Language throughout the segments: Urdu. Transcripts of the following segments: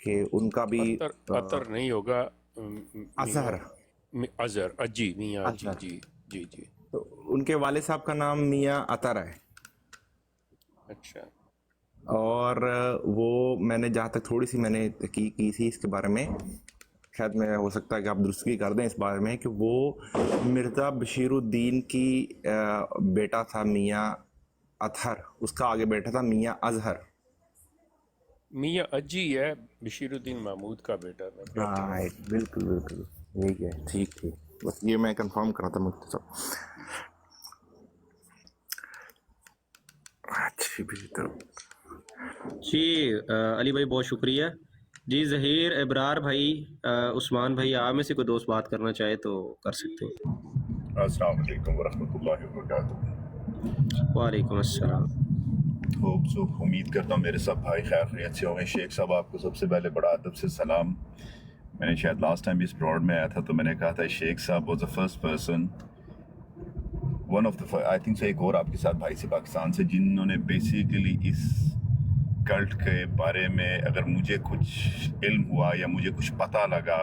کہ ان کا بھی اطر نہیں ہوگا، اظہر اظہر اجی، میاں اجی، اظہر، جی جی جی. تو ان کے والد صاحب کا نام میاں اطہر ہے. اچھا. اور وہ میں نے جہاں تک تھوڑی سی میں نے تحقیق کی تھی اس کے بارے میں، شاید میں ہو سکتا ہے کہ آپ درستگی کر دیں اس بارے میں، کہ وہ مرزا بشیر الدین کی بیٹا تھا میاں اطہر، اس کا آگے بیٹا تھا میاں اظہر. میاں اجی ہے، بشیر الدین محمود کا بیٹا ہے. ہاں بالکل بالکل یہی ہے، ٹھیک ٹھیک، بس یہ میں کنفرم کرا تھا مجھے سب. اچھی بھی تو جی علی بھائی بہت شکریہ. جی ظہیر، ابرار بھائی، عثمان بھائی، آپ میں سے کوئی دوست بات کرنا چاہے تو کر سکتے ہیں. السلام علیکم ورحمۃ اللہ وبرکاتہ. وعلیکم السلام. امید کرتا ہوں میرے سب بھائی خیر خیریت سے ہوں گے. شیخ صاحب آپ کو سب سے پہلے بڑا ادب سے سلام. میں نے شاید لاسٹ ٹائم بھی اس پروڈ میں آیا تھا تو میں نے کہا تھا شیخ صاحب was the first person, one of the, I think so ایک اور آپ کے ساتھ بھائی سے پاکستان سے، جنہوں نے بیسیکلی اس کلٹ کے بارے میں اگر مجھے کچھ علم ہوا یا مجھے کچھ پتہ لگا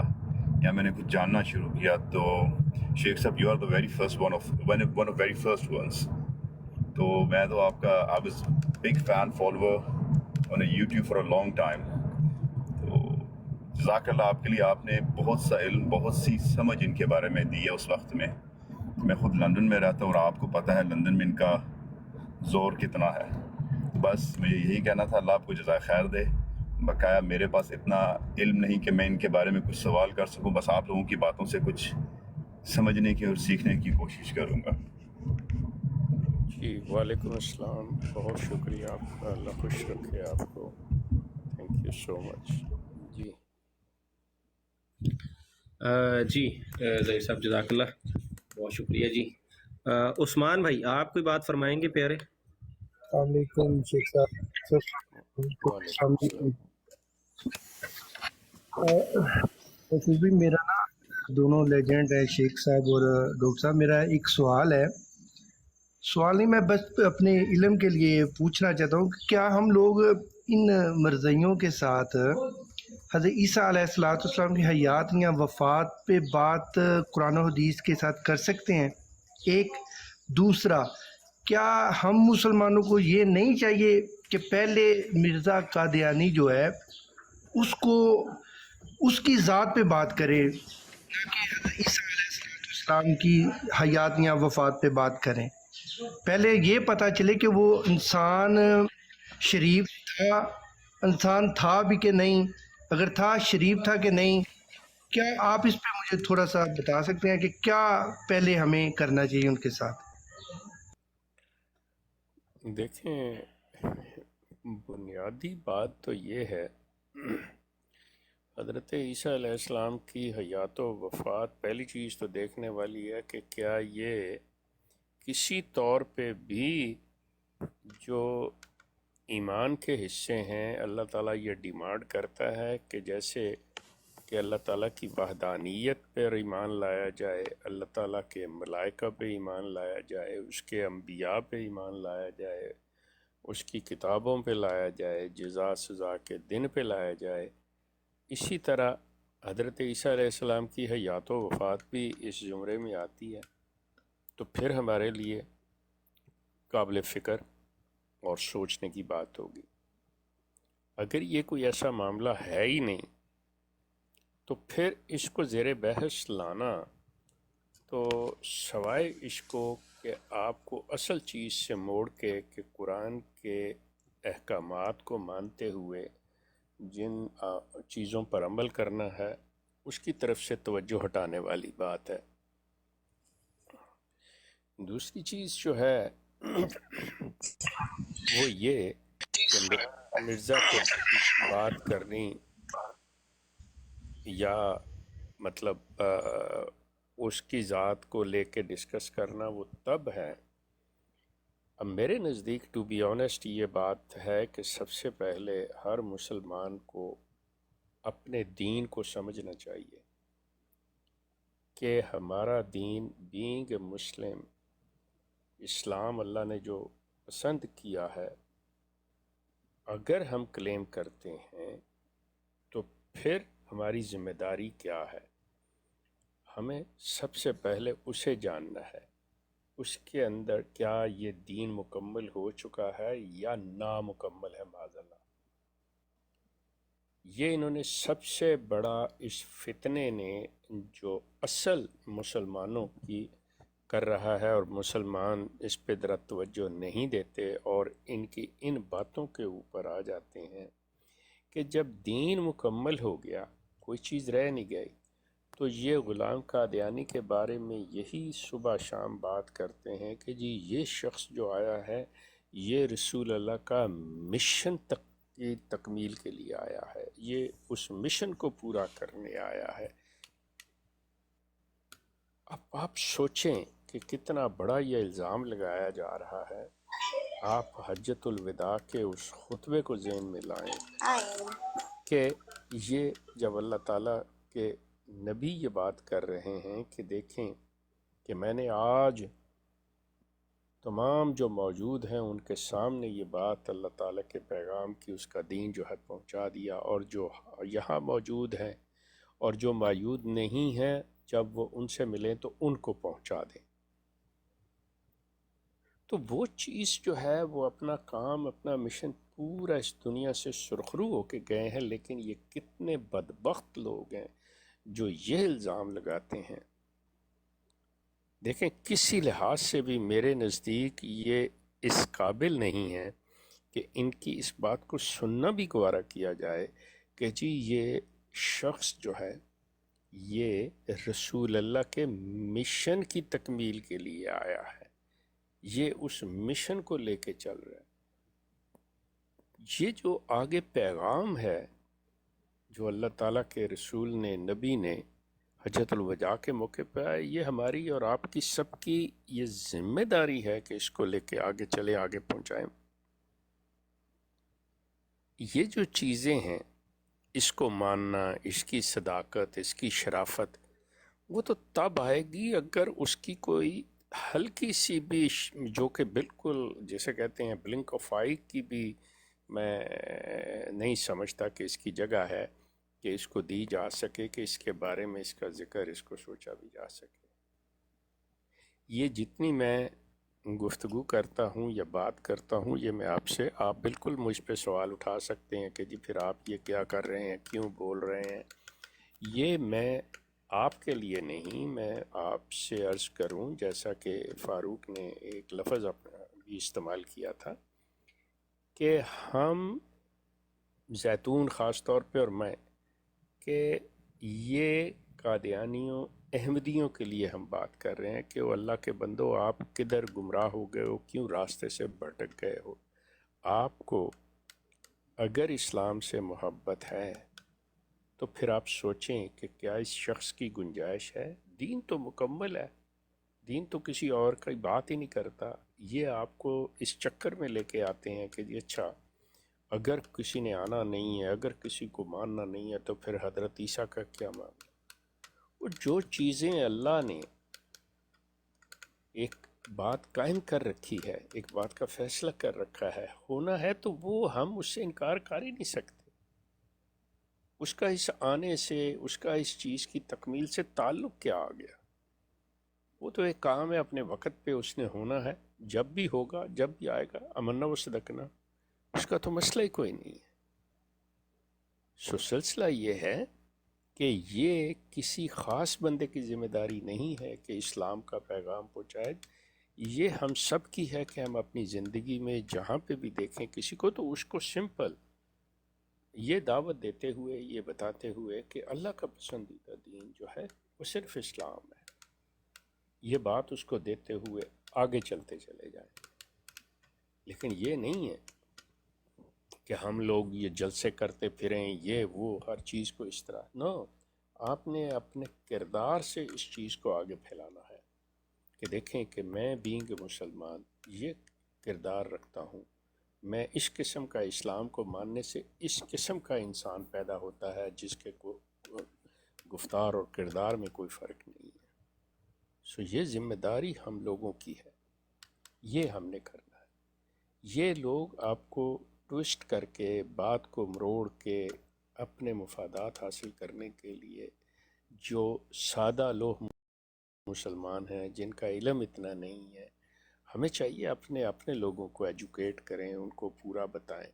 یا میں نے کچھ جاننا شروع کیا تو شیخ صاحب you are the very first one of very first ones. تو میں تو آپ کا I was big fan follower on a YouTube for a long time. تو جزاک اللہ آپ کے لیے، آپ نے بہت سا علم، بہت سی سمجھ ان کے بارے میں دی ہے اس وقت میں. میں خود لندن میں رہتا ہوں اور آپ کو پتہ ہے لندن میں ان کا زور کتنا ہے. بس مجھے یہی کہنا تھا، اللہ آپ کو جزائے خیر دے. بقایا میرے پاس اتنا علم نہیں کہ میں ان کے بارے میں کچھ سوال کر سکوں، بس آپ لوگوں کی باتوں سے کچھ سمجھنے کی اور سیکھنے کی کوشش کروں گا. جی وعلیکم السلام، بہت شکریہ آپ کا، اللہ خوش رکھے آپ کو. تھینک یو سو مچ. جی جی ظہیر صاحب جزاک اللہ، بہت شکریہ. جی عثمان بھائی آپ کوئی بات فرمائیں گے پیارے؟ السلام علیکم شیخ صاحب. وعلیکم السلام. بھی میرا نا دونوں لیجنڈ ہے شیخ صاحب اور ڈاکٹر صاحب. میرا ایک سوال ہے، سوال نہیں، میں بس اپنے علم کے لیے پوچھنا چاہتا ہوں کہ کیا ہم لوگ ان مرضیوں کے ساتھ حضرت عیسیٰ علیہ الصلوۃ والسلام کی حیات یا وفات پہ بات قرآن و حدیث کے ساتھ کر سکتے ہیں؟ ایک دوسرا، کیا ہم مسلمانوں کو یہ نہیں چاہیے کہ پہلے مرزا قادیانی جو ہے اس کو اس کی ذات پہ بات کرے، نہ کہ حضرت عیسیٰ علیہ السلام کی حیات یا وفات پہ بات کریں؟ پہلے یہ پتہ چلے کہ وہ انسان شریف تھا، انسان تھا بھی کہ نہیں، اگر تھا شریف تھا کہ نہیں. کیا آپ اس پہ مجھے تھوڑا سا بتا سکتے ہیں کہ کیا پہلے ہمیں کرنا چاہیے ان کے ساتھ؟ دیکھیں، بنیادی بات تو یہ ہے، حضرت عیسیٰ علیہ السلام کی حیات و وفات، پہلی چیز تو دیکھنے والی ہے کہ کیا یہ کسی طور پہ بھی جو ایمان کے حصے ہیں اللہ تعالیٰ یہ ڈیمانڈ کرتا ہے کہ جیسے کہ اللہ تعالیٰ کی وحدانیت پر ایمان لایا جائے، اللہ تعالیٰ کے ملائکہ پہ ایمان لایا جائے، اس کے انبیاء پہ ایمان لایا جائے، اس کی کتابوں پہ لایا جائے، جزا سزا کے دن پہ لایا جائے. اسی طرح حضرت عیسیٰ علیہ السلام کی حیات و وفات بھی اس زمرے میں آتی ہے. تو پھر ہمارے لیے قابل فکر اور سوچنے کی بات ہوگی. اگر یہ کوئی ایسا معاملہ ہے ہی نہیں تو پھر اس کو زیر بحث لانا تو سوائے اس کو کہ آپ کو اصل چیز سے موڑ کے کہ قرآن کے احکامات کو مانتے ہوئے جن چیزوں پر عمل کرنا ہے اس کی طرف سے توجہ ہٹانے والی بات ہے. دوسری چیز جو ہے وہ یہ کہ مرزا پہ بات کرنی یا مطلب اس کی ذات کو لے کے ڈسکس کرنا وہ تب ہے. اب میرے نزدیک ٹو بی آنیسٹ یہ بات ہے کہ سب سے پہلے ہر مسلمان کو اپنے دین کو سمجھنا چاہیے کہ ہمارا دین بینگ اے مسلم، اسلام اللہ نے جو پسند کیا ہے اگر ہم کلیم کرتے ہیں تو پھر ہماری ذمہ داری کیا ہے؟ ہمیں سب سے پہلے اسے جاننا ہے، اس کے اندر کیا یہ دین مکمل ہو چکا ہے یا نامکمل ہے معاذ اللہ۔ یہ انہوں نے سب سے بڑا اس فتنے نے جو اصل مسلمانوں کی کر رہا ہے، اور مسلمان اس پہ ذرا توجہ نہیں دیتے اور ان کی ان باتوں کے اوپر آ جاتے ہیں کہ جب دین مکمل ہو گیا، کوئی چیز رہ نہیں گئی، تو یہ غلام قادیانی کے بارے میں یہی صبح شام بات کرتے ہیں کہ جی یہ شخص جو آیا ہے یہ رسول اللہ کا مشن کی تکمیل کے لیے آیا ہے، یہ اس مشن کو پورا کرنے آیا ہے۔ اب آپ سوچیں کہ کتنا بڑا یہ الزام لگایا جا رہا ہے۔ آپ حجۃ الوداع کے اس خطبے کو ذہن میں لائیں کہ یہ جب اللہ تعالیٰ کے نبی یہ بات کر رہے ہیں کہ دیکھیں کہ میں نے آج تمام جو موجود ہیں ان کے سامنے یہ بات اللہ تعالیٰ کے پیغام کی، اس کا دین جو ہے پہنچا دیا، اور جو یہاں موجود ہیں اور جو موجود نہیں ہیں جب وہ ان سے ملیں تو ان کو پہنچا دیں۔ تو وہ چیز جو ہے وہ اپنا کام، اپنا مشن پورا اس دنیا سے سرخرو ہو کے گئے ہیں، لیکن یہ کتنے بدبخت لوگ ہیں جو یہ الزام لگاتے ہیں۔ دیکھیں کسی لحاظ سے بھی میرے نزدیک یہ اس قابل نہیں ہے کہ ان کی اس بات کو سننا بھی گوارا کیا جائے کہ جی یہ شخص جو ہے یہ رسول اللہ کے مشن کی تکمیل کے لیے آیا ہے، یہ اس مشن کو لے کے چل رہا ہے۔ یہ جو آگے پیغام ہے جو اللہ تعالیٰ کے رسول نے، نبی نے حجۃ الوداع کے موقع پہ آئے، یہ ہماری اور آپ کی سب کی یہ ذمہ داری ہے کہ اس کو لے کے آگے چلے، آگے پہنچائیں۔ یہ جو چیزیں ہیں اس کو ماننا، اس کی صداقت، اس کی شرافت، وہ تو تب آئے گی اگر اس کی کوئی ہلکی سی بھی جو کہ بالکل جیسے کہتے ہیں بلنک آف آئی کی بھی میں نہیں سمجھتا کہ اس کی جگہ ہے کہ اس کو دی جا سکے، کہ اس کے بارے میں اس کا ذکر اس کو سوچا بھی جا سکے۔ یہ جتنی میں گفتگو کرتا ہوں یا بات کرتا ہوں، یہ میں آپ بالکل مجھ پہ سوال اٹھا سکتے ہیں کہ جی پھر آپ یہ کیا کر رہے ہیں، کیوں بول رہے ہیں۔ یہ میں آپ کے لیے نہیں، میں آپ سے عرض کروں جیسا کہ فاروق نے ایک لفظ اپنا بھی استعمال کیا تھا کہ ہم زیتون خاص طور پہ اور میں کہ یہ قادیانیوں احمدیوں کے لیے ہم بات کر رہے ہیں کہ وہ اللہ کے بندو آپ کدھر گمراہ ہو گئے ہو، کیوں راستے سے بھٹک گئے ہو۔ آپ کو اگر اسلام سے محبت ہے تو پھر آپ سوچیں کہ کیا اس شخص کی گنجائش ہے۔ دین تو مکمل ہے، دین تو کسی اور کی بات ہی نہیں کرتا۔ یہ آپ کو اس چکر میں لے کے آتے ہیں کہ جی اچھا اگر کسی نے آنا نہیں ہے، اگر کسی کو ماننا نہیں ہے تو پھر حضرت عیسیٰ کا کیا ماننا۔ وہ جو چیزیں اللہ نے ایک بات قائم کر رکھی ہے، ایک بات کا فیصلہ کر رکھا ہے، ہونا ہے تو وہ ہم اس سے انکار کر ہی نہیں سکتے۔ اس کا اس آنے سے، اس کا اس چیز کی تکمیل سے تعلق کیا آ گیا؟ وہ تو ایک کام ہے، اپنے وقت پہ اس نے ہونا ہے، جب بھی ہوگا، جب بھی آئے گا، امنا و صدقنا، اس کا تو مسئلہ ہی کوئی نہیں ہے۔ سو سلسلہ یہ ہے کہ یہ کسی خاص بندے کی ذمہ داری نہیں ہے کہ اسلام کا پیغام پہنچائے، یہ ہم سب کی ہے کہ ہم اپنی زندگی میں جہاں پہ بھی دیکھیں کسی کو تو اس کو سمپل یہ دعوت دیتے ہوئے، یہ بتاتے ہوئے کہ اللہ کا پسندیدہ دین جو ہے وہ صرف اسلام ہے، یہ بات اس کو دیتے ہوئے آگے چلتے چلے جائیں۔ لیکن یہ نہیں ہے کہ ہم لوگ یہ جلسے کرتے پھریں، یہ وہ ہر چیز کو اس طرح، نو، آپ نے اپنے کردار سے اس چیز کو آگے پھیلانا ہے کہ دیکھیں کہ میں بینگ مسلمان یہ کردار رکھتا ہوں، میں اس قسم کا اسلام کو ماننے سے اس قسم کا انسان پیدا ہوتا ہے جس کے گفتار اور کردار میں کوئی فرق نہیں ہے۔ سو یہ ذمہ داری ہم لوگوں کی ہے، یہ ہم نے کرنا ہے۔ یہ لوگ آپ کو ٹوسٹ کر کے بات کو مروڑ کے اپنے مفادات حاصل کرنے کے لیے جو سادہ لوگ مسلمان ہیں جن کا علم اتنا نہیں ہے، ہمیں چاہیے اپنے لوگوں کو ایجوکیٹ کریں، ان کو پورا بتائیں۔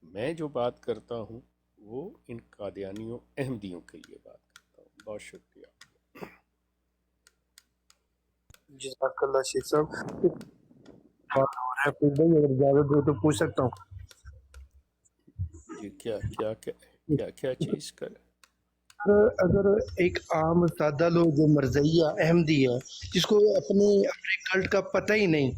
میں جو بات کرتا ہوں وہ ان قادیانیوں احمدیوں کے لیے بات کرتا ہوں۔ بہت شکریہ۔ جزاک اللہ شیخ صاحب، اور پھر بھائی اگر اجازت ہو تو پوچھ سکتا ہوں؟ جی کیا چیز کر اگر ایک عام سادہ لوگ جو مرزیہ احمدی ہے جس کو اپنے کلٹ کا پتہ ہی نہیں،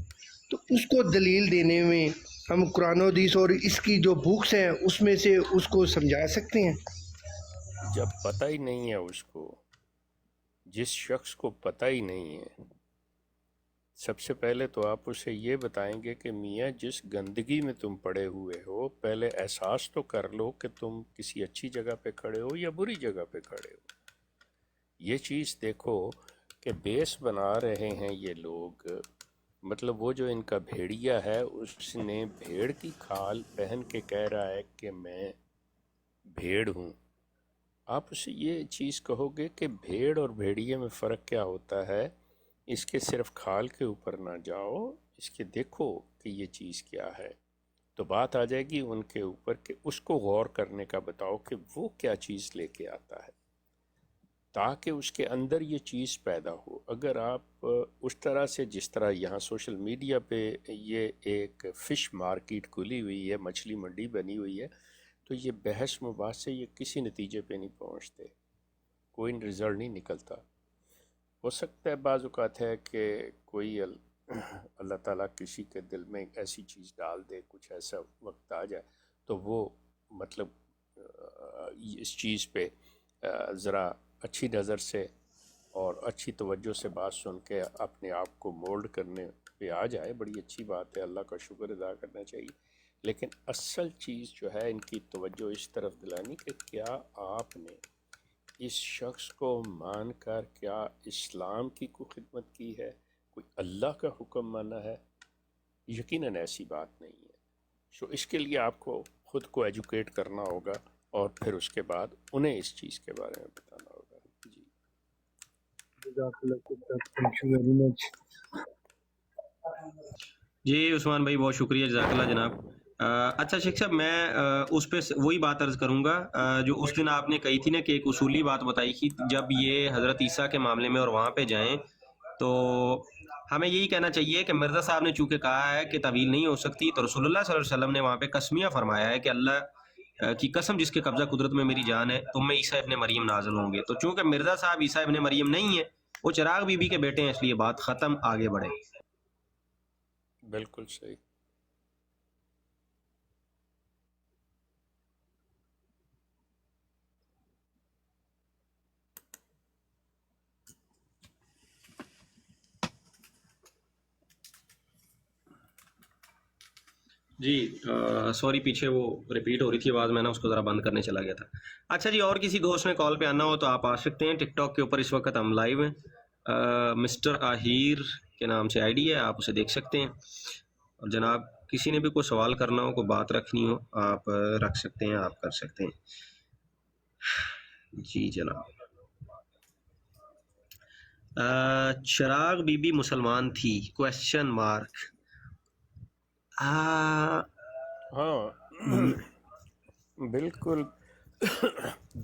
تو اس کو دلیل دینے میں ہم قرآن و حدیث اور اس کی جو بکس ہیں اس میں سے اس کو سمجھا سکتے ہیں؟ جب پتہ ہی نہیں ہے اس کو، جس شخص کو پتہ ہی نہیں ہے، سب سے پہلے تو آپ اسے یہ بتائیں گے کہ میاں جس گندگی میں تم پڑے ہوئے ہو، پہلے احساس تو کر لو کہ تم کسی اچھی جگہ پہ کھڑے ہو یا بری جگہ پہ کھڑے ہو۔ یہ چیز دیکھو کہ بیس بنا رہے ہیں یہ لوگ، مطلب وہ جو ان کا بھیڑیا ہے اس نے بھیڑ کی کھال پہن کے کہہ رہا ہے کہ میں بھیڑ ہوں۔ آپ اسے یہ چیز کہو گے کہ بھیڑ اور بھیڑیے میں فرق کیا ہوتا ہے، اس کے صرف کھال کے اوپر نہ جاؤ، اس کے دیکھو کہ یہ چیز کیا ہے، تو بات آ جائے گی ان کے اوپر کہ اس کو غور کرنے کا بتاؤ کہ وہ کیا چیز لے کے آتا ہے، تاکہ اس کے اندر یہ چیز پیدا ہو۔ اگر آپ اس طرح سے، جس طرح یہاں سوشل میڈیا پہ یہ ایک فش مارکیٹ کھلی ہوئی ہے، مچھلی منڈی بنی ہوئی ہے، تو یہ بحث مباحث سے یہ کسی نتیجے پہ نہیں پہنچتے، کوئی رزلٹ نہیں نکلتا۔ ہو سکتا ہے بعض اوقات ہے کہ کوئی اللہ تعالیٰ کسی کے دل میں ایسی چیز ڈال دے، کچھ ایسا وقت آ جائے تو وہ مطلب اس چیز پہ ذرا اچھی نظر سے اور اچھی توجہ سے بات سن کے اپنے آپ کو مولڈ کرنے پہ آ جائے، بڑی اچھی بات ہے، اللہ کا شکر ادا کرنا چاہیے۔ لیکن اصل چیز جو ہے ان کی توجہ اس طرف دلانی کہ کیا آپ نے اس شخص کو مان کر کیا اسلام کی کوئی خدمت کی ہے، کوئی اللہ کا حکم مانا ہے؟ یقیناً ایسی بات نہیں ہے۔ سو اس کے لیے آپ کو خود کو ایجوکیٹ کرنا ہوگا اور پھر اس کے بعد انہیں اس چیز کے بارے میں بتانا ہوگا۔ جی جزاک اللہ خیر، تھینک یو ویری مچ۔ جی عثمان بھائی بہت شکریہ، جزاک اللہ جناب۔ اچھا شیخ صاحب، میں اس پہ وہی بات عرض کروں گا جو اس دن آپ نے کہی تھی نا، کہ ایک اصولی بات بتائی کہ جب یہ حضرت عیسیٰ کے معاملے میں اور وہاں پہ جائیں تو ہمیں یہی کہنا چاہیے کہ مرزا صاحب نے چونکہ کہا ہے کہ تعویل نہیں ہو سکتی، تو رسول اللہ صلی اللہ علیہ وسلم نے وہاں پہ قسمیہ فرمایا ہے کہ اللہ کی قسم جس کے قبضہ قدرت میں میری جان ہے، تم میں عیسیٰ ابن مریم نازل ہوں گے۔ تو چونکہ مرزا صاحب عیسیٰ ابن مریم نہیں ہے، وہ چراغ بی بی کے بیٹے ہیں، اس لیے بات ختم، آگے بڑھے۔ بالکل صحیح۔ جی سوری، پیچھے وہ ریپیٹ ہو رہی تھی آواز، میں نے اس کو ذرا بند کرنے چلا گیا تھا۔ اچھا جی، اور کسی دوست میں کال پہ آنا ہو تو آپ آ سکتے ہیں۔ ٹک ٹاک کے اوپر اس وقت ہم لائیو ہیں، مسٹر آہیر کے نام سے آئی ڈی ہے، آپ اسے دیکھ سکتے ہیں۔ اور جناب کسی نے بھی کوئی سوال کرنا ہو، کوئی بات رکھنی ہو، آپ رکھ سکتے ہیں، آپ کر سکتے ہیں۔ جی جناب، چراغ بی بی مسلمان تھی؟ Question mark. ہاں بالکل۔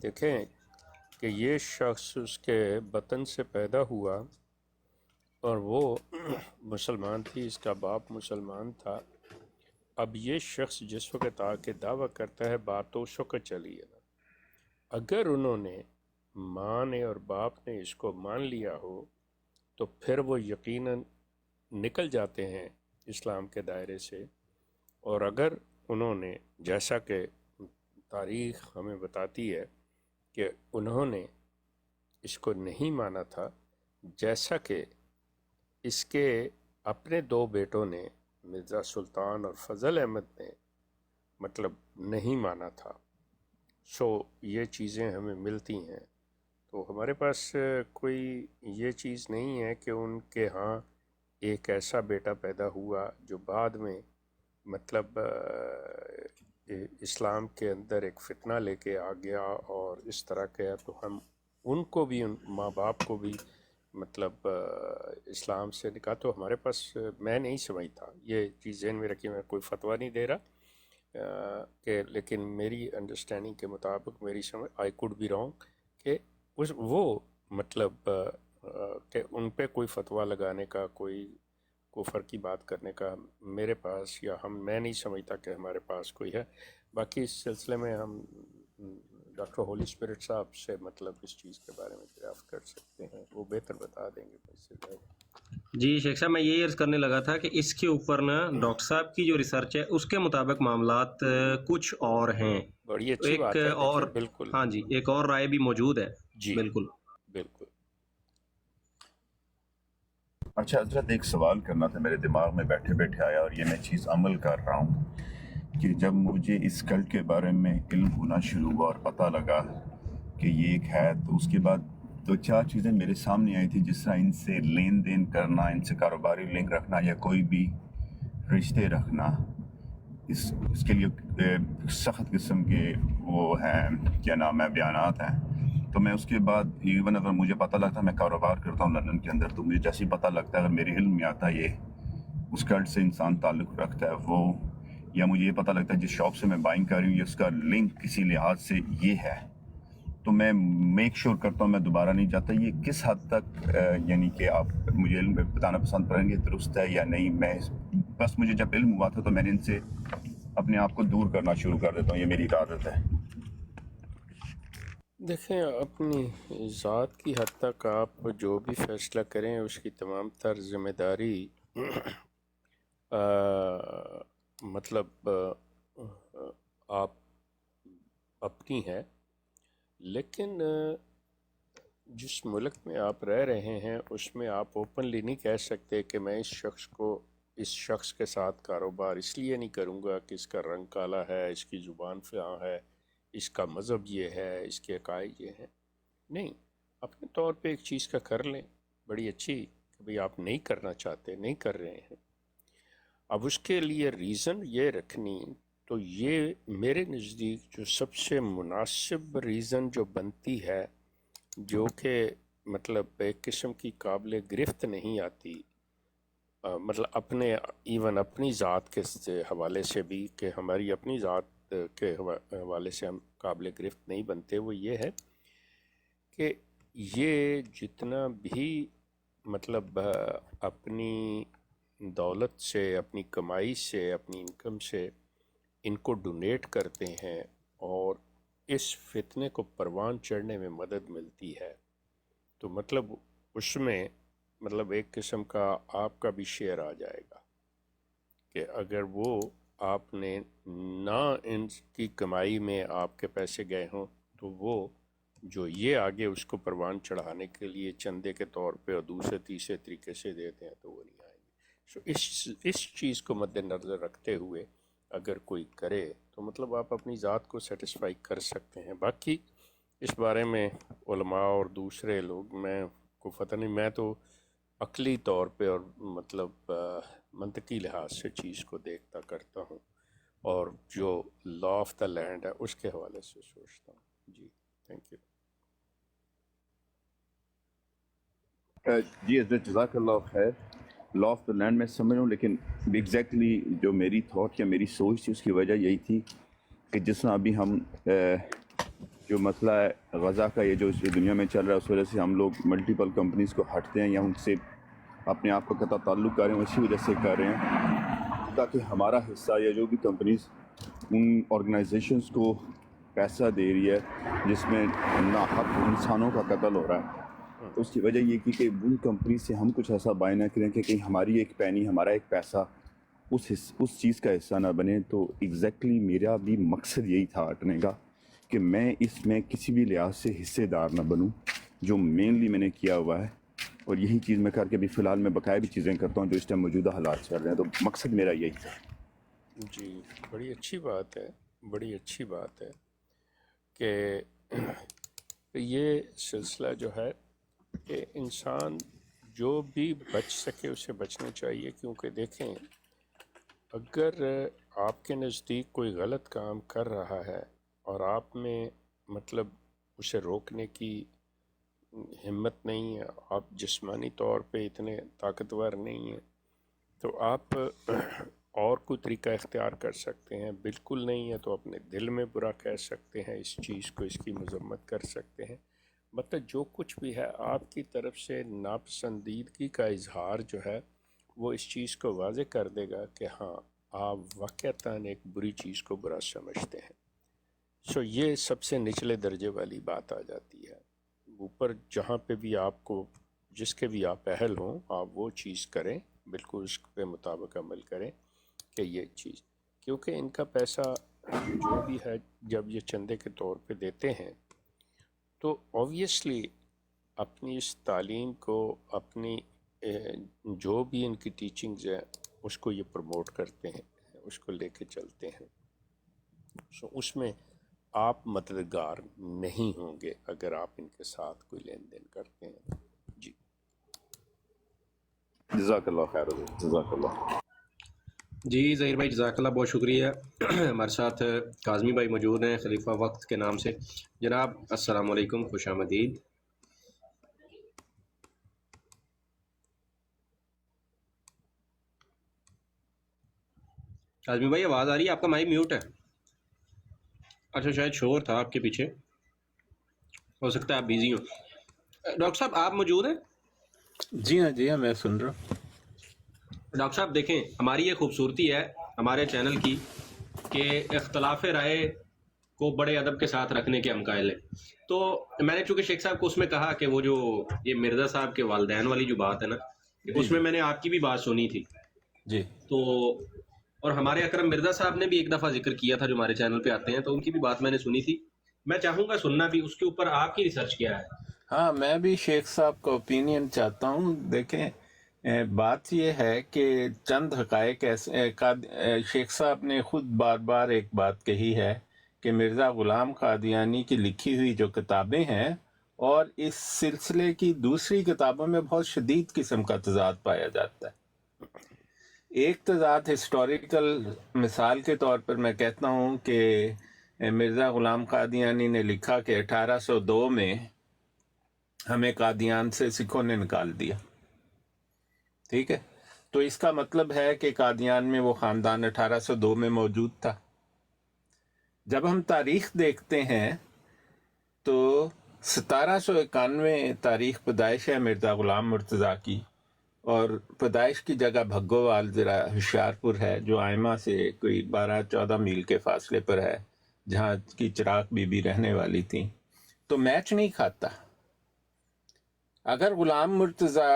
دیکھیں کہ یہ شخص اس کے بطن سے پیدا ہوا اور وہ مسلمان تھی، اس کا باپ مسلمان تھا۔ اب یہ شخص جس وقت آ کے دعویٰ کرتا ہے، بات تو اس وقت چلی ہے نا۔ اگر انہوں نے ماں نے اور باپ نے اس کو مان لیا ہو تو پھر وہ یقیناً نکل جاتے ہیں اسلام کے دائرے سے، اور اگر انہوں نے، جیسا کہ تاریخ ہمیں بتاتی ہے کہ انہوں نے اس کو نہیں مانا تھا، جیسا کہ اس کے اپنے دو بیٹوں نے، مرزا سلطان اور فضل احمد نے مطلب نہیں مانا تھا، سو یہ چیزیں ہمیں ملتی ہیں۔ تو ہمارے پاس کوئی یہ چیز نہیں ہے کہ ان کے ہاں ایک ایسا بیٹا پیدا ہوا جو بعد میں مطلب اسلام کے اندر ایک فتنہ لے کے آ گیا اور اس طرح کا ہے، تو ہم ان کو بھی، ان ماں باپ کو بھی مطلب اسلام سے نکاح، تو ہمارے پاس میں نہیں سمجھتا، یہ چیز ذہن میں رکھی، میں کوئی فتویٰ نہیں دے رہا کہ، لیکن میری انڈرسٹینڈنگ کے مطابق، میری سمجھ، آئی کوڈ بی رانگ، کہ وہ مطلب کہ ان پہ کوئی فتویٰ لگانے کا، کوئی کفر کی بات کرنے کا میرے پاس، یا میں نہیں سمجھتا کہ ہمارے پاس کوئی ہے۔ باقی اس سلسلے میں ہم ڈاکٹر ہولی اسپرٹ صاحب سے مطلب اس چیز کے بارے میں دریافت کر سکتے ہیں، وہ بہتر بتا دیں گے اس سے زیادہ۔ جی شیخ صاحب، میں یہی عرض کرنے لگا تھا کہ اس کے اوپر نا ڈاکٹر صاحب کی جو ریسرچ ہے اس کے مطابق معاملات کچھ اور ہیں، بڑی اچھی ایک بات ہے، اور، دیکھیں بالکل، ہاں جی، ایک اور رائے بھی موجود ہے، جی بالکل۔ بالکل۔ اچھا حضرت، ایک سوال کرنا تھا، میرے دماغ میں بیٹھے بیٹھے آیا اور یہ میں چیز عمل کر رہا ہوں کہ جب مجھے اس کلٹ کے بارے میں علم ہونا شروع ہوا اور پتہ لگا کہ یہ ایک ہے، تو اس کے بعد دو چار چیزیں میرے سامنے آئی تھی، جس طرح ان سے لین دین کرنا، ان سے کاروباری لنک رکھنا یا کوئی بھی رشتے رکھنا، اس کے لیے سخت قسم کے وہ ہیں، کیا نام ہے، بیانات ہیں۔ تو میں اس کے بعد ایون اگر مجھے پتہ لگتا ہے، میں کاروبار کرتا ہوں لندن کے اندر، تو مجھے جیسے ہی پتہ لگتا ہے، اگر میرے علم میں آتا ہے یہ اس کلٹ سے انسان تعلق رکھتا ہے وہ، یا مجھے یہ پتہ لگتا ہے جس شاپ سے میں بائنگ کر رہی ہوں یہ اس کا لنک کسی لحاظ سے یہ ہے، تو میں میک شور کرتا ہوں میں دوبارہ نہیں جاتا۔ یہ کس حد تک یعنی کہ آپ مجھے علم بتانا پسند کریں گے درست ہے یا نہیں؟ میں بس مجھے جب علم ہوا تھا تو میں نے ان سے اپنے آپ کو دور کرنا شروع کر دیتا ہوں، یہ میری ایک عادت ہے۔ دیکھیں، اپنی ذات کی حد تک آپ جو بھی فیصلہ کریں اس کی تمام تر ذمہ داری مطلب آپ اپنی ہے، لیکن جس ملک میں آپ رہ رہے ہیں اس میں آپ اوپنلی نہیں کہہ سکتے کہ میں اس شخص کے ساتھ کاروبار اس لیے نہیں کروں گا کہ اس کا رنگ کالا ہے، اس کی زبان فلاں ہے، اس کا مذہب یہ ہے، اس کے عقائد یہ ہیں۔ نہیں، اپنے طور پہ ایک چیز کا کر لیں، بڑی اچھی، کہ بھئی آپ نہیں کرنا چاہتے، نہیں کر رہے ہیں، اب اس کے لیے ریزن یہ رکھنی، تو یہ میرے نزدیک جو سب سے مناسب ریزن جو بنتی ہے، جو کہ مطلب ایک قسم کی قابل گرفت نہیں آتی، مطلب ایون اپنی ذات کے حوالے سے بھی، کہ ہماری اپنی ذات کے حوالے سے ہم قابل گرفت نہیں بنتے، وہ یہ ہے کہ یہ جتنا بھی مطلب اپنی دولت سے، اپنی کمائی سے، اپنی انکم سے ان کو ڈونیٹ کرتے ہیں اور اس فتنے کو پروان چڑھنے میں مدد ملتی ہے، تو مطلب اس میں مطلب ایک قسم کا آپ کا بھی شیئر آ جائے گا، کہ اگر وہ آپ نے نہ ان کی کمائی میں آپ کے پیسے گئے ہوں، تو وہ جو یہ آگے اس کو پروان چڑھانے کے لیے چندے کے طور پہ اور دوسرے تیسرے طریقے سے دیتے ہیں، تو وہ نہیں آئیں گے۔ سو اس چیز کو مد نظر رکھتے ہوئے اگر کوئی کرے تو مطلب آپ اپنی ذات کو سیٹسفائی کر سکتے ہیں۔ باقی اس بارے میں علماء اور دوسرے لوگ، میں کو پتہ نہیں، میں تو عقلی طور پہ اور مطلب منطقی لحاظ سے چیز کو دیکھتا کرتا ہوں، اور جو لا آف دا لینڈ ہے اس کے حوالے سے سوچتا ہوں۔ جی، تھینک یو۔ جی حضرت، جزاک اللہ خیر۔ لا آف دا لینڈ میں سمجھ رہا ہوں، لیکن ایگزیکٹلی جو میری تھاٹ یا میری سوچ تھی اس کی وجہ یہی تھی کہ جس طرح ابھی ہم جو مسئلہ ہے غزہ کا، یہ جو اس دنیا میں چل رہا ہے، اس وجہ سے ہم لوگ ملٹیپل کمپنیز کو ہٹتے ہیں یا ان سے اپنے آپ کو قطع تعلق کر رہے ہیں، اسی وجہ سے کر رہے ہیں تاکہ ہمارا حصہ یا جو بھی کمپنیز ان آرگنائزیشنز کو پیسہ دے رہی ہے جس میں ناحق انسانوں کا قتل ہو رہا ہے، تو اس کی وجہ یہ کی کہ ان کمپنی سے ہم کچھ ایسا بائی نہ کریں کہ کہیں ہماری ایک پینی، ہمارا ایک پیسہ اس چیز کا حصہ نہ بنے۔ تو ایگزیکٹلی میرا بھی مقصد یہی تھا ہٹنے کا، کہ میں اس میں کسی بھی لحاظ سے حصے دار نہ بنوں، جو مینلی میں نے کیا ہوا ہے، اور یہی چیز میں کر کے بھی فی الحال میں بقایا بھی چیزیں کرتا ہوں جو اس ٹائم موجودہ حالات چل رہے ہیں، تو مقصد میرا یہی تھا۔ جی، بڑی اچھی بات ہے، بڑی اچھی بات ہے کہ یہ سلسلہ جو ہے کہ انسان جو بھی بچ سکے اسے بچنا چاہیے، کیونکہ دیکھیں اگر آپ کے نزدیک کوئی غلط کام کر رہا ہے اور آپ میں مطلب اسے روکنے کی ہمت نہیں ہے، آپ جسمانی طور پہ اتنے طاقتور نہیں ہیں، تو آپ اور کوئی طریقہ اختیار کر سکتے ہیں. بالکل نہیں ہے تو اپنے دل میں برا کہہ سکتے ہیں، اس چیز کو، اس کی مذمت کر سکتے ہیں. مطلب جو کچھ بھی ہے آپ کی طرف سے ناپسندیدگی کا اظہار جو ہے وہ اس چیز کو واضح کر دے گا کہ ہاں آپ واقعتاً ایک بری چیز کو برا سمجھتے ہیں. سو یہ سب سے نچلے درجے والی بات آ جاتی ہے. اوپر جہاں پہ بھی آپ کو، جس کے بھی آپ اہل ہوں، آپ وہ چیز کریں، بالکل اس کے مطابق عمل کریں کہ یہ چیز، کیونکہ ان کا پیسہ جو بھی ہے جب یہ چندے کے طور پہ دیتے ہیں تو اوبویسلی اپنی اس تعلیم کو، اپنی جو بھی ان کی ٹیچنگز ہیں اس کو یہ پروموٹ کرتے ہیں، اس کو لے کے چلتے ہیں. سو اس میں آپ مددگار نہیں ہوں گے اگر آپ ان کے ساتھ کوئی لین دین کرتے ہیں. جی جزاک اللہ خیر حضرت، جزاک اللہ. جی ظہیر بھائی جزاک اللہ، بہت شکریہ. ہمارے ساتھ کاظمی بھائی موجود ہیں خلیفہ وقت کے نام سے. جناب السلام علیکم، خوش آمدید. کاظمی بھائی آواز آ رہی ہے؟ آپ کا مائک میوٹ ہے. اچھا شاید شور تھا آپ کے پیچھے، ہو سکتا ہے آپ بیزی ہوں. ڈاکٹر صاحب آپ موجود ہیں؟ جی ہاں میں سن رہا ہوں. ڈاکٹر صاحب دیکھیں، ہماری یہ خوبصورتی ہے ہمارے چینل کی کہ اختلاف رائے کو بڑے ادب کے ساتھ رکھنے کے ہم قائل ہیں. تو میں نے چونکہ شیخ صاحب کو اس میں کہا کہ وہ جو یہ مرزا صاحب کے والدین والی جو بات ہے نا، اس میں نے آپ کی بھی بات سنی تھی. جی تو اور ہمارے اکرم مرزا صاحب نے بھی ایک دفعہ ذکر کیا تھا جو ہمارے چینل پہ آتے ہیں، تو ان کی بھی بات میں نے سنی تھی. میں چاہوں گا سننا بھی، اس کے اوپر آپ کی ریسرچ کیا ہے؟ ہاں، میں بھی شیخ صاحب کا اوپینین چاہتا ہوں. دیکھیں بات یہ ہے کہ چند حقائق ایسے شیخ صاحب نے خود بار بار ایک بات کہی ہے کہ مرزا غلام قادیانی کی لکھی ہوئی جو کتابیں ہیں اور اس سلسلے کی دوسری کتابوں میں بہت شدید قسم کا تضاد پایا جاتا ہے. ایک تضاد ہسٹوریکل مثال کے طور پر میں کہتا ہوں کہ مرزا غلام قادیانی نے لکھا کہ 1802 میں ہمیں قادیان سے سکھوں نے نکال دیا. ٹھیک ہے، تو اس کا مطلب ہے کہ قادیان میں وہ خاندان 1802 میں موجود تھا. جب ہم تاریخ دیکھتے ہیں تو 1791 تاریخ پیدائش ہے مرزا غلام مرتضیٰ کی، اور پیدائش کی جگہ بھگوال ضلع ہوشیارپور ہے جو آئمہ سے کوئی 12-14 میل کے فاصلے پر ہے، جہاں کی چراغ بی بی رہنے والی تھی. تو میچ نہیں کھاتا. اگر غلام مرتضیٰ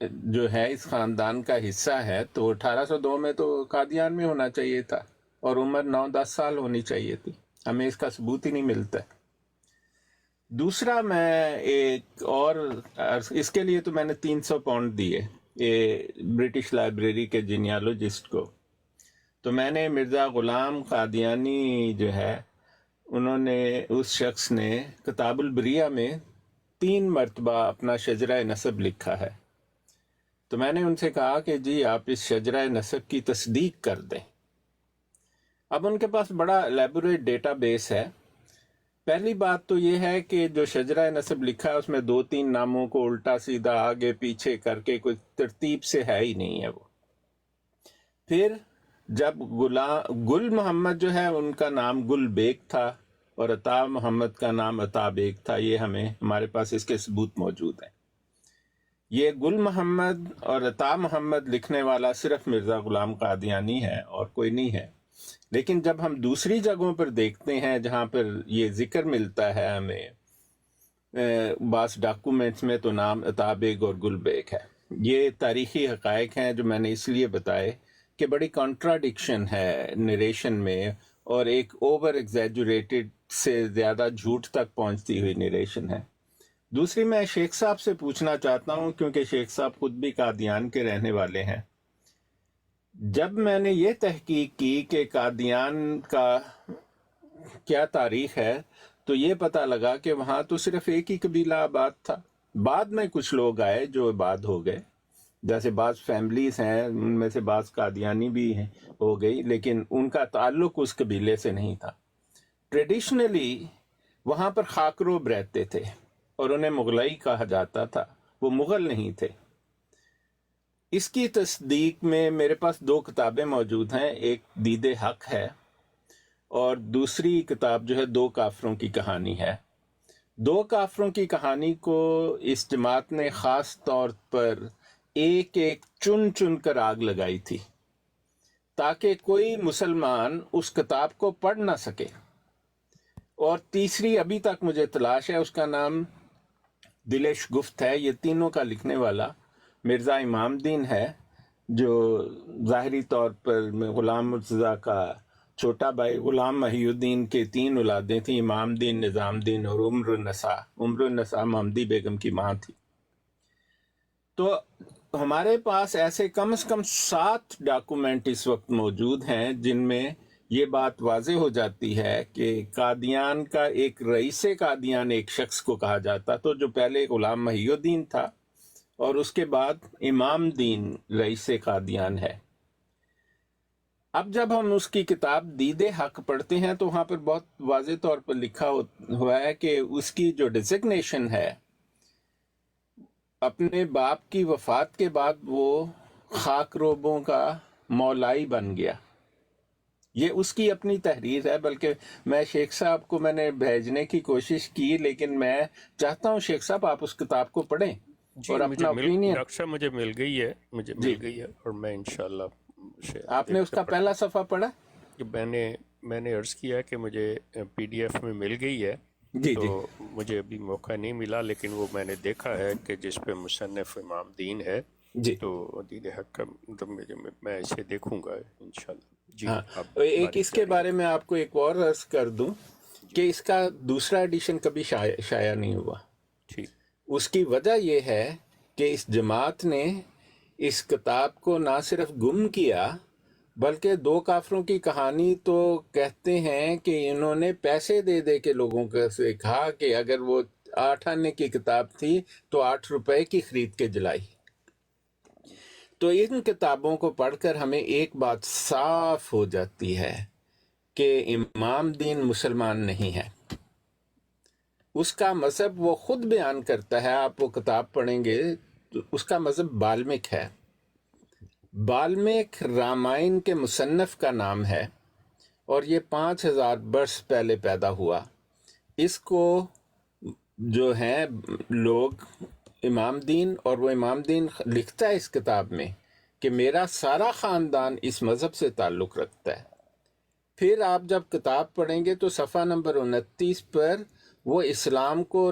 جو ہے اس خاندان کا حصہ ہے تو 1802 میں تو قادیان میں ہونا چاہیے تھا، اور عمر 9-10 سال ہونی چاہیے تھی. ہمیں اس کا ثبوت ہی نہیں ملتا. دوسرا، میں ایک اور اس کے لیے تو میں نے 300 پاؤنڈ دیے برٹش لائبریری کے جینیالوجسٹ کو. تو میں نے مرزا غلام قادیانی جو ہے، انہوں نے، اس شخص نے کتاب البریہ میں 3 مرتبہ اپنا شجرہ نسب لکھا ہے. تو میں نے ان سے کہا کہ جی آپ اس شجرہ نسب کی تصدیق کر دیں. اب ان کے پاس بڑا الیبوریٹ ڈیٹا بیس ہے. پہلی بات تو یہ ہے کہ جو شجرہ نسب لکھا ہے اس میں 2-3 ناموں کو الٹا سیدھا آگے پیچھے کر کے کوئی ترتیب سے ہے ہی نہیں ہے وہ. پھر جب گل محمد جو ہے ان کا نام گل بیگ تھا اور عطا محمد کا نام عطا بیگ تھا، یہ ہمارے پاس اس کے ثبوت موجود ہیں. یہ گل محمد اور عطا محمد لکھنے والا صرف مرزا غلام قادیانی ہے اور کوئی نہیں ہے. لیکن جب ہم دوسری جگہوں پر دیکھتے ہیں جہاں پر یہ ذکر ملتا ہے ہمیں بعض ڈاکومنٹس میں، تو نام عطا بیگ اور گل بیگ ہے. یہ تاریخی حقائق ہیں جو میں نے اس لیے بتائے کہ بڑی کانٹراڈکشن ہے نریشن میں، اور ایک اوور ایگزیجوریٹڈ سے زیادہ جھوٹ تک پہنچتی ہوئی نریشن ہے. دوسری، میں شیخ صاحب سے پوچھنا چاہتا ہوں کیونکہ شیخ صاحب خود بھی قادیان کے رہنے والے ہیں. جب میں نے یہ تحقیق کی کہ قادیان کا کیا تاریخ ہے تو یہ پتہ لگا کہ وہاں تو صرف ایک ہی قبیلہ آباد تھا. بعد میں کچھ لوگ آئے جو آباد ہو گئے، جیسے بعض فیملیز ہیں ان میں سے بعض قادیانی بھی ہیں ہو گئی، لیکن ان کا تعلق اس قبیلے سے نہیں تھا۔ ٹریڈیشنلی وہاں پر خاکروب رہتے تھے اور انہیں مغلئی کہا جاتا تھا، وہ مغل نہیں تھے۔ اس کی تصدیق میں میرے پاس 2 کتابیں موجود ہیں، ایک دید حق ہے اور دوسری کتاب جو ہے 2 کافروں کی کہانی ہے۔ 2 کافروں کی کہانی کو اس جماعت نے خاص طور پر ایک ایک چن چن کر آگ لگائی تھی تاکہ کوئی مسلمان اس کتاب کو پڑھ نہ سکے۔ اور تیسری ابھی تک مجھے تلاش ہے، اس کا نام دل شگفت ہے۔ یہ تینوں کا لکھنے والا مرزا امام دین ہے، جو ظاہری طور پر غلام مرتضیٰ کا چھوٹا بھائی۔ غلام محی الدین کے 3 اولادیں تھیں، امام دین، نظام دین اور عمر النساء۔ عمر النساء محمدی بیگم کی ماں تھی۔ تو ہمارے پاس ایسے کم از کم 7 ڈاکومنٹ اس وقت موجود ہیں جن میں یہ بات واضح ہو جاتی ہے کہ قادیان کا ایک رئیس قادیان ایک شخص کو کہا جاتا، تو جو پہلے غلام محی الدین تھا اور اس کے بعد امام دین رئیس قادیان ہے۔ اب جب ہم اس کی کتاب دید حق پڑھتے ہیں تو وہاں پر بہت واضح طور پر لکھا ہوا ہے کہ اس کی جو ڈیزگنیشن ہے، اپنے باپ کی وفات کے بعد وہ خاک روبوں کا مولائی بن گیا۔ یہ اس کی اپنی تحریر ہے، بلکہ میں شیخ صاحب کو میں نے بھیجنے کی کوشش کی، لیکن میں چاہتا ہوں شیخ صاحب آپ اس کتاب کو پڑھیں اور اپنا اوپینین۔ ڈاکٹر صاحب مجھے مل گئی ہے، مل گئی ہے اور میں انشاءاللہ آپ نے اس کا پہلا صفحہ پڑھا؟ میں نے عرض کیا کہ مجھے PDF میں مل گئی ہے، جی تو مجھے ابھی موقع نہیں ملا، لیکن وہ میں نے دیکھا ہے کہ جس پہ مصنف امام دین ہے، جی تو دید حق کا مطلب میں اسے دیکھوں گا انشاءاللہ۔ جی ہاں، ایک اس کے بارے میں آپ کو ایک اور عرض کر دوں کہ اس کا دوسرا ایڈیشن کبھی شائع نہیں ہوا۔ ٹھیک، اس کی وجہ یہ ہے کہ اس جماعت نے اس کتاب کو نہ صرف گم کیا، بلکہ 2 کافروں کی کہانی تو کہتے ہیں کہ انہوں نے پیسے دے دے کے لوگوں سے کہا کہ اگر وہ 8 آنے کی کتاب تھی تو 8 روپے کی خرید کے جلائی۔ تو ان کتابوں کو پڑھ کر ہمیں ایک بات صاف ہو جاتی ہے کہ امام دین مسلمان نہیں ہے۔ اس کا مذہب وہ خود بیان کرتا ہے، آپ وہ کتاب پڑھیں گے تو اس کا مذہب بالمک ہے۔ بالمک رامائن کے مصنف کا نام ہے اور یہ 5000 برس پہلے پیدا ہوا۔ اس کو جو ہیں لوگ امام دین، اور وہ امام دین لکھتا ہے اس کتاب میں کہ میرا سارا خاندان اس مذہب سے تعلق رکھتا ہے۔ پھر آپ جب کتاب پڑھیں گے تو صفحہ نمبر 29 پر وہ اسلام کو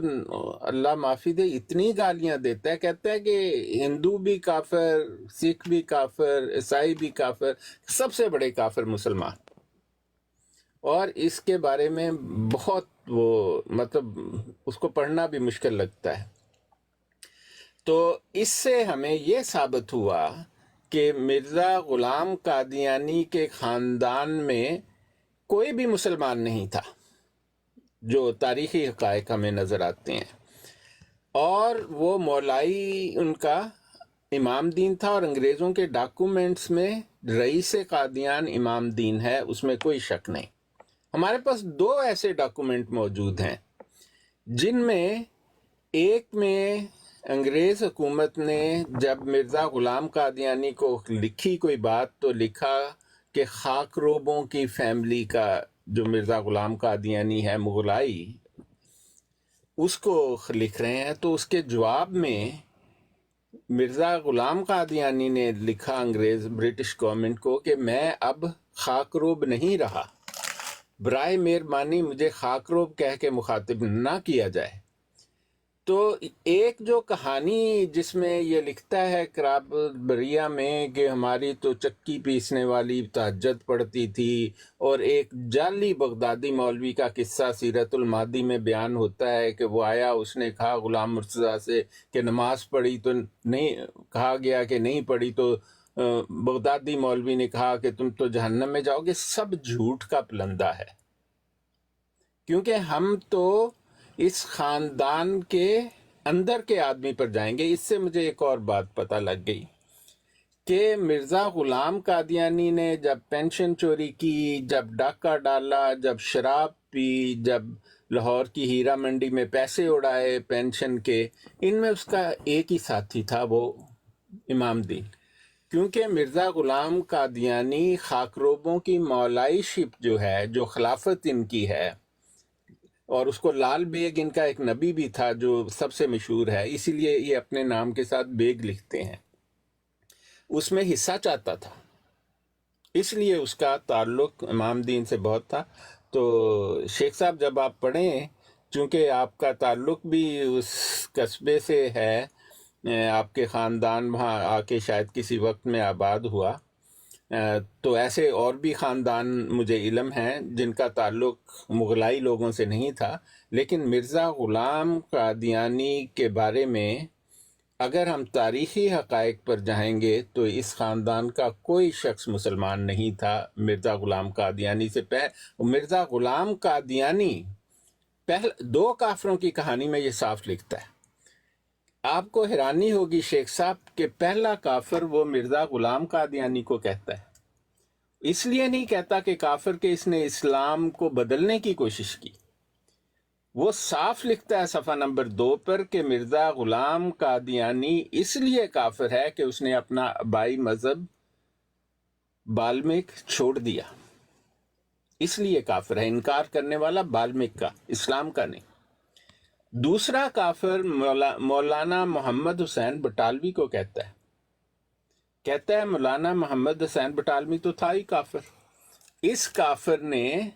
اللہ معافی دے اتنی گالیاں دیتا ہے، کہتا ہے کہ ہندو بھی کافر، سکھ بھی کافر، عیسائی بھی کافر، سب سے بڑے کافر مسلمان۔ اور اس کے بارے میں بہت وہ مطلب اس کو پڑھنا بھی مشکل لگتا ہے۔ تو اس سے ہمیں یہ ثابت ہوا کہ مرزا غلام قادیانی کے خاندان میں کوئی بھی مسلمان نہیں تھا، جو تاریخی حقائق ہمیں نظر آتے ہیں، اور وہ مولائی ان کا امام دین تھا، اور انگریزوں کے ڈاکومنٹس میں رئیس قادیان امام دین ہے، اس میں کوئی شک نہیں۔ ہمارے پاس 2 ایسے ڈاکومنٹ موجود ہیں جن میں ایک میں انگریز حکومت نے جب مرزا غلام قادیانی کو لکھی کوئی بات تو لکھا کہ خاک روبوں کی فیملی کا جو مرزا غلام قادیانی ہے مغلائی، اس کو لکھ رہے ہیں، تو اس کے جواب میں مرزا غلام قادیانی نے لکھا انگریز برٹش گورنمنٹ کو کہ میں اب خاک روب نہیں رہا، برائے مہربانی مجھے خاک روب کہہ کے مخاطب نہ کیا جائے۔ تو ایک جو کہانی جس میں یہ لکھتا ہے کراب بریہ میں کہ ہماری تو چکی پیسنے والی تہجد پڑھتی تھی، اور ایک جعلی بغدادی مولوی کا قصہ سیرت المادی میں بیان ہوتا ہے کہ وہ آیا، اس نے کہا غلام مرتضیٰ سے کہ نماز پڑھی تو نہیں، کہا گیا کہ نہیں پڑھی، تو بغدادی مولوی نے کہا کہ تم تو جہنم میں جاؤ گے۔ سب جھوٹ کا پلندہ ہے، کیونکہ ہم تو اس خاندان کے اندر کے آدمی پر جائیں گے۔ اس سے مجھے ایک اور بات پتہ لگ گئی کہ مرزا غلام قادیانی نے جب پینشن چوری کی، جب ڈاکہ ڈالا، جب شراب پی، جب لاہور کی ہیرا منڈی میں پیسے اڑائے پینشن کے، ان میں اس کا ایک ہی ساتھی تھا، وہ امام دین. کیونکہ مرزا غلام قادیانی خاکروبوں کی مولائی شپ جو ہے، جو خلافت ان کی ہے، اور اس کو لال بیگ ان کا ایک نبی بھی تھا جو سب سے مشہور ہے، اسی لیے یہ اپنے نام کے ساتھ بیگ لکھتے ہیں، اس میں حصہ چاہتا تھا، اس لیے اس کا تعلق امام دین سے بہت تھا. تو شیخ صاحب جب آپ پڑھیں، چونکہ آپ کا تعلق بھی اس قصبے سے ہے، آپ کے خاندان وہاں آ کے شاید کسی وقت میں آباد ہوا، تو ایسے اور بھی خاندان مجھے علم ہیں جن کا تعلق مغلائی لوگوں سے نہیں تھا، لیکن مرزا غلام قادیانی کے بارے میں اگر ہم تاریخی حقائق پر جائیں گے تو اس خاندان کا کوئی شخص مسلمان نہیں تھا مرزا غلام قادیانی سے مرزا غلام قادیانی دو کافروں کی کہانی میں یہ صاف لکھتا ہے. آپ کو حیرانی ہوگی شیخ صاحب کہ پہلا کافر وہ مرزا غلام قادیانی کو کہتا ہے. اس لیے نہیں کہتا کہ کافر کہ اس نے اسلام کو بدلنے کی کوشش کی، وہ صاف لکھتا ہے صفحہ نمبر 2 پر کہ مرزا غلام قادیانی اس لیے کافر ہے کہ اس نے اپنا آبائی مذہب بالمک چھوڑ دیا، اس لیے کافر ہے. انکار کرنے والا بالمک کا، اسلام کا نہیں. دوسرا کافر مولانا محمد حسین بٹالوی کو کہتا ہے مولانا محمد حسین بٹالوی تو تھا ہی کافر، اس کافر نے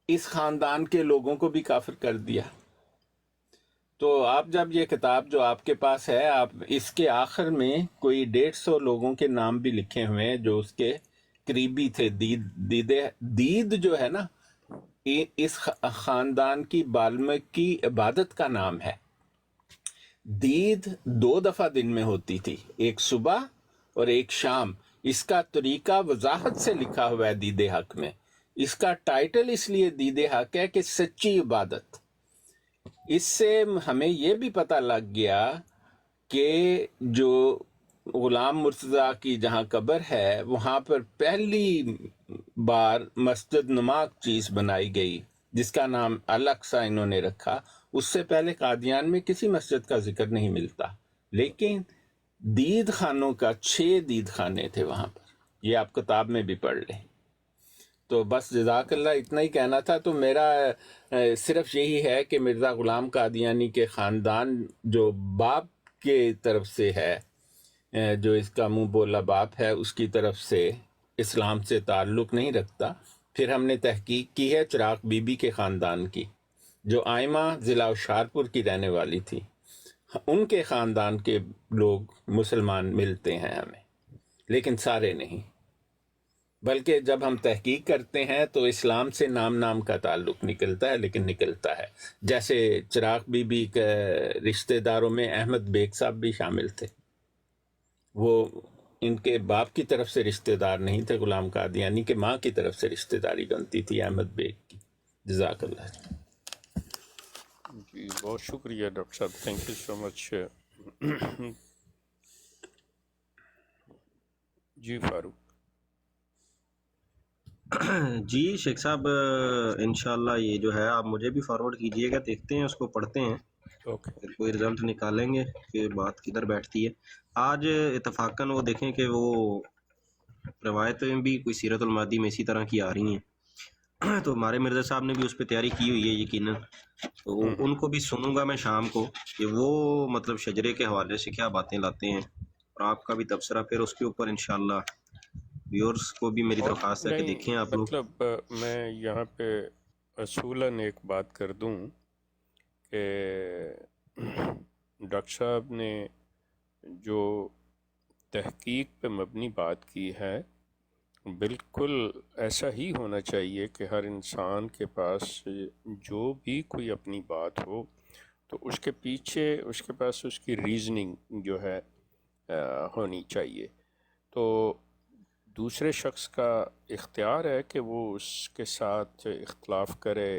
اس خاندان کے لوگوں کو بھی کافر کر دیا. تو آپ جب یہ کتاب جو آپ کے پاس ہے، آپ اس کے آخر میں کوئی 150 لوگوں کے نام بھی لکھے ہوئے ہیں جو اس کے قریبی تھے. دید جو ہے نا، اس خاندان کی بالمک کی عبادت کا نام ہے. دید 2 دفعہ دن میں ہوتی تھی، ایک صبح اور ایک شام. اس کا طریقہ وضاحت سے لکھا ہوا ہے دید حق میں. اس کا ٹائٹل اس لیے دید حق ہے کہ سچی عبادت. اس سے ہمیں یہ بھی پتہ لگ گیا کہ جو غلام مرتضیٰ کی جہاں قبر ہے وہاں پر پہلی بار مسجد نما چیز بنائی گئی جس کا نام الاقصی انہوں نے رکھا. اس سے پہلے قادیان میں کسی مسجد کا ذکر نہیں ملتا، لیکن دید خانوں کا 6 دید خانے تھے وہاں پر. یہ آپ کتاب میں بھی پڑھ لیں. تو بس جزاک اللہ، اتنا ہی کہنا تھا. تو میرا صرف یہی ہے کہ مرزا غلام قادیانی کے خاندان جو باپ کے طرف سے ہے، جو اس کا منہ بولا باپ ہے، اس کی طرف سے اسلام سے تعلق نہیں رکھتا. پھر ہم نے تحقیق کی ہے چراغ بی بی کے خاندان کی، جو آئمہ ضلع ہوشیارپور کی رہنے والی تھی. ان کے خاندان کے لوگ مسلمان ملتے ہیں ہمیں، لیکن سارے نہیں. بلکہ جب ہم تحقیق کرتے ہیں تو اسلام سے نام کا تعلق نکلتا ہے، لیکن نکلتا ہے. جیسے چراغ بی بی کے رشتہ داروں میں احمد بیگ صاحب بھی شامل تھے. وہ ان کے باپ کی طرف سے رشتہ دار نہیں تھے، غلام قادیانی کے ماں کی طرف سے رشتہ داری بنتی تھی احمد بیگ کی. جزاک اللہ. جی بہت شکریہ ڈاکٹر صاحب، تھینک یو سو مچ. جی فاروق. جی شیخ صاحب، انشاءاللہ یہ جو ہے آپ مجھے بھی فارورڈ کیجئے گا، دیکھتے ہیں اس کو، پڑھتے ہیں، اوکے. پھر کوئی رزلٹ نکالیں گے کہ بات کدھر بیٹھتی ہے. آج اتفاقاً وہ دیکھیں کہ وہ روایتیں بھی کوئی سیرت المادی میں اسی طرح کی آ رہی ہیں، تو ہمارے مرزا صاحب نے بھی اس پہ تیاری کی ہوئی ہے یقیناً. تو ان کو بھی سنوں گا میں شام کو کہ وہ مطلب شجرے کے حوالے سے کیا باتیں لاتے ہیں، اور آپ کا بھی تبصرہ پھر اس کے اوپر انشاءاللہ. ویورز کو بھی میری درخواست ہے کہ نہیں، دیکھیں آپ لوگ. مطلب میں یہاں پہ اصولاً ایک بات کر دوں کہ ڈاکٹر صاحب نے جو تحقیق پہ مبنی بات کی ہے، بالکل ایسا ہی ہونا چاہیے کہ ہر انسان کے پاس جو بھی کوئی اپنی بات ہو تو اس کے پیچھے اس کے پاس اس کی ریزننگ جو ہے ہونی چاہیے. تو دوسرے شخص کا اختیار ہے کہ وہ اس کے ساتھ اختلاف کرے،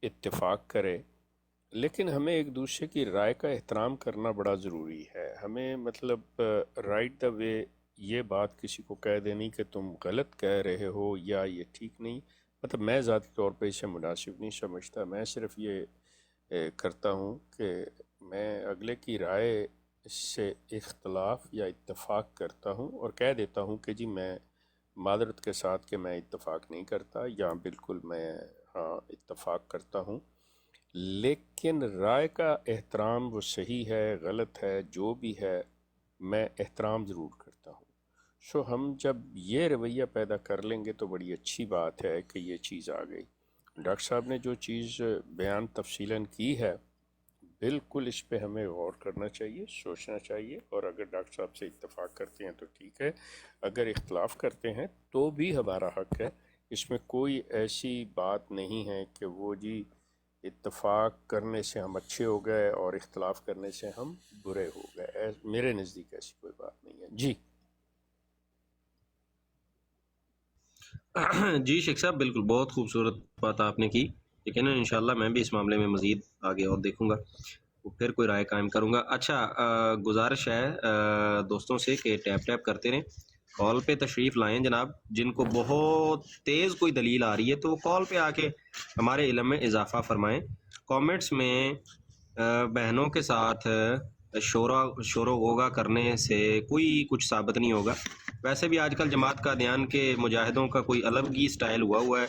اتفاق کرے، لیکن ہمیں ایک دوسرے کی رائے کا احترام کرنا بڑا ضروری ہے. ہمیں مطلب رائٹ دا وے یہ بات کسی کو کہہ دینی کہ تم غلط کہہ رہے ہو یا یہ ٹھیک نہیں، مطلب میں ذاتی طور پہ اسے مناسب نہیں سمجھتا. میں صرف یہ کرتا ہوں کہ میں اگلے کی رائے سے اختلاف یا اتفاق کرتا ہوں اور کہہ دیتا ہوں کہ جی میں معذرت کے ساتھ کہ میں اتفاق نہیں کرتا، یا بالکل میں ہاں اتفاق کرتا ہوں. لیکن رائے کا احترام، وہ صحیح ہے غلط ہے جو بھی ہے، میں احترام ضرور کرتا ہوں. سو ہم جب یہ رویہ پیدا کر لیں گے تو بڑی اچھی بات ہے کہ یہ چیز آ گئی. ڈاکٹر صاحب نے جو چیز بیان تفصیلاً کی ہے، بالکل اس پہ ہمیں غور کرنا چاہیے، سوچنا چاہیے، اور اگر ڈاکٹر صاحب سے اتفاق کرتے ہیں تو ٹھیک ہے، اگر اختلاف کرتے ہیں تو بھی ہمارا حق ہے. اس میں کوئی ایسی بات نہیں ہے کہ وہ جی اتفاق کرنے سے ہم اچھے ہو گئے اور اختلاف کرنے سے ہم برے ہو گئے. میرے نزدیک ایسی کوئی بات نہیں ہے. جی جی شیخ صاحب بالکل بہت خوبصورت بات آپ نے کی. لیکن انشاءاللہ میں بھی اس معاملے میں مزید آگے اور دیکھوں گا، پھر کوئی رائے قائم کروں گا. اچھا گزارش ہے دوستوں سے کہ ٹیپ کرتے رہیں، کال پہ تشریف لائیں جناب. جن کو بہت تیز کوئی دلیل آ رہی ہے تو وہ کال پہ آ کے ہمارے علم میں اضافہ فرمائیں. کامنٹس میں بہنوں کے ساتھ شور و غوغا کرنے سے کوئی کچھ ثابت نہیں ہوگا. ویسے بھی آج کل جماعت کا قادیان کے مجاہدوں کا کوئی الگ ہی سٹائل ہوا ہے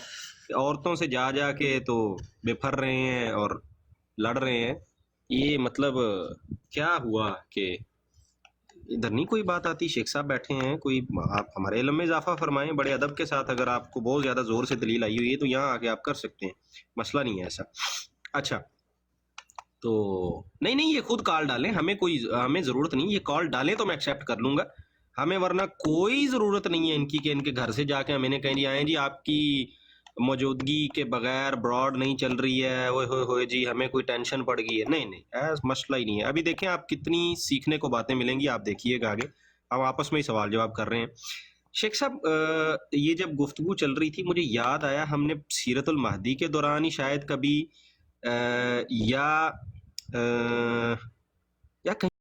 کہ عورتوں سے جا کے تو بپھر رہے ہیں اور لڑ رہے ہیں. یہ مطلب کیا ہوا کہ ادھر نہیں کوئی بات آتی؟ شیخ صاحب بیٹھے ہیں، کوئی آپ ہمارے علم میں اضافہ فرمائیں بڑے ادب کے ساتھ. اگر آپ کو بہت زیادہ زور سے دلیل آئی ہوئی ہے تو یہاں آ کے آپ کر سکتے ہیں، مسئلہ نہیں ہے ایسا. اچھا تو نہیں یہ خود کال ڈالیں، ہمیں ضرورت نہیں. یہ کال ڈالیں تو میں ایکسیپٹ کر لوں گا، ہمیں ورنہ کوئی ضرورت نہیں ہے ان کی کہ ان کے گھر سے جا کے ہمیں نے کہیں جی آئیں جی آپ کی موجودگی کے بغیر براڈ نہیں چل رہی ہے، اوئے ہوئے ہوئے جی ہمیں کوئی ٹینشن پڑ گئی ہے. نہیں ایسا مسئلہ ہی نہیں ہے. ابھی دیکھیں آپ کتنی سیکھنے کو باتیں ملیں گی، آپ دیکھیے گا آگے. ہم آپس میں ہی سوال جواب کر رہے ہیں. شیخ صاحب یہ جب گفتگو چل رہی تھی مجھے یاد آیا ہم نے سیرت المہدی کے دوران ہی شاید کبھی یا کہیں